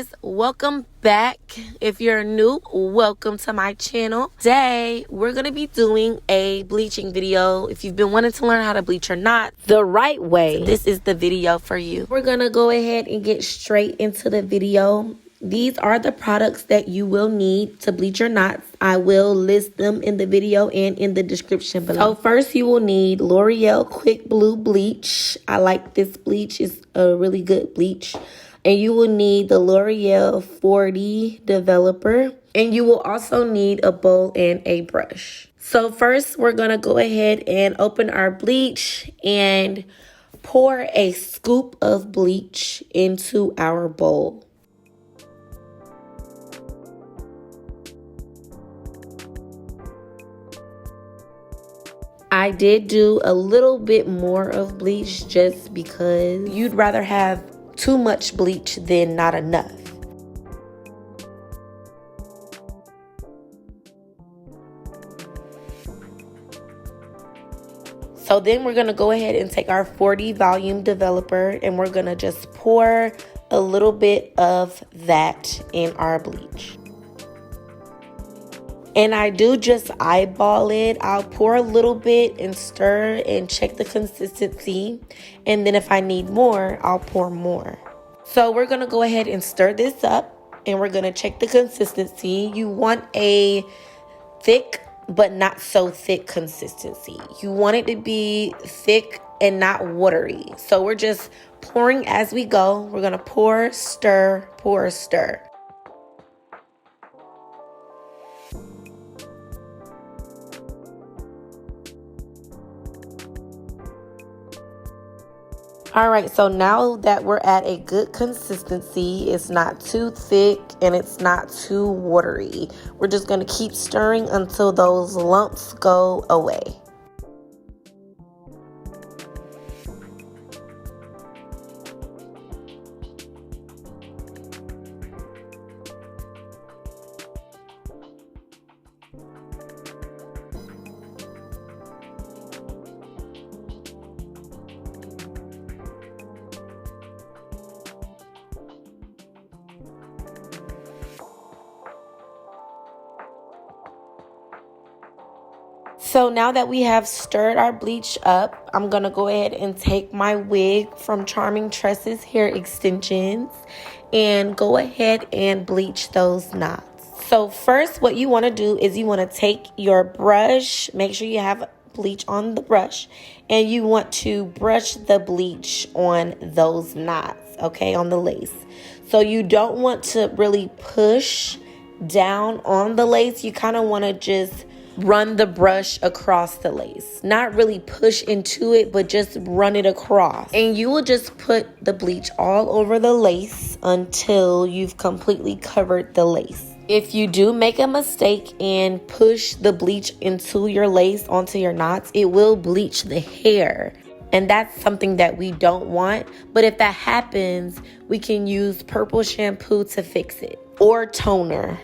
guys, welcome back. If you're new, welcome to my channel. Today we're gonna be doing a bleaching video. If you've been wanting to learn how to bleach or not the right way, this is the video for you. We're gonna go ahead and get straight into the video. These are the products that you will need to bleach your knots. I will list them in the video and in the description below. So first you will need L'Oreal Quick Blue Bleach. I like this bleach. It's a really good bleach. And you will need the L'Oreal 40 Developer. And you will also need a bowl and a brush. So first we're going to go ahead and open our bleach and pour a scoop of bleach into our bowl. I did do a little bit more of bleach just because you'd rather have too much bleach than not enough. So then we're going to go ahead and take our 40 volume developer and we're going to just pour a little bit of that in our bleach. And I do just eyeball it. I'll pour a little bit and stir and check the consistency. And then if I need more, I'll pour more. So we're going to go ahead and stir this up. And we're going to check the consistency. You want a thick but not so thick consistency. You want it to be thick and not watery. So we're just pouring as we go. We're going to pour, stir, pour, stir. All right, so now that we're at a good consistency, it's not too thick and it's not too watery. We're just going to keep stirring until those lumps go away. So now that we have stirred our bleach up, I'm going to go ahead and take my wig from Charming Tresses Hair Extensions and go ahead and bleach those knots. So first what you want to do is you want to take your brush, make sure you have bleach on the brush, and you want to brush the bleach on those knots, okay, on the lace. So you don't want to really push down on the lace. You kind of want to just run the brush across the lace. Not really push into it, but just run it across. And you will just put the bleach all over the lace until you've completely covered the lace. If you do make a mistake and push the bleach into your lace, onto your knots, it will bleach the hair. And that's something that we don't want. But if that happens, we can use purple shampoo to fix it, or toner.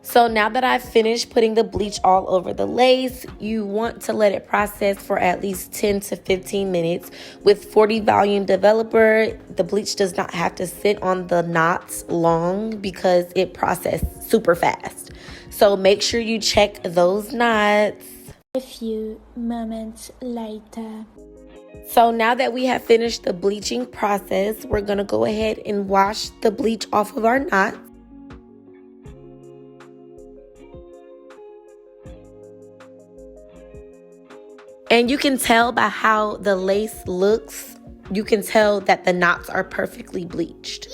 So now that I've finished putting the bleach all over the lace, you want to let it process for at least 10 to 15 minutes. With 40 volume developer, the bleach does not have to sit on the knots long because it processes super fast. So make sure you check those knots. A few moments later. So now that we have finished the bleaching process, we're going to go ahead and wash the bleach off of our knots. And you can tell by how the lace looks, you can tell that the knots are perfectly bleached.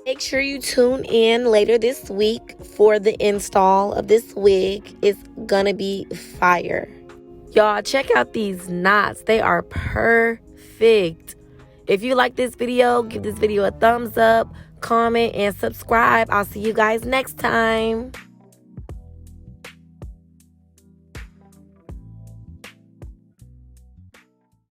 Make sure you tune in later this week for the install of this wig. It's gonna be fire. Y'all, check out these knots. They are perfect. If you like this video, give this video a thumbs up, comment, and subscribe. I'll see you guys next time.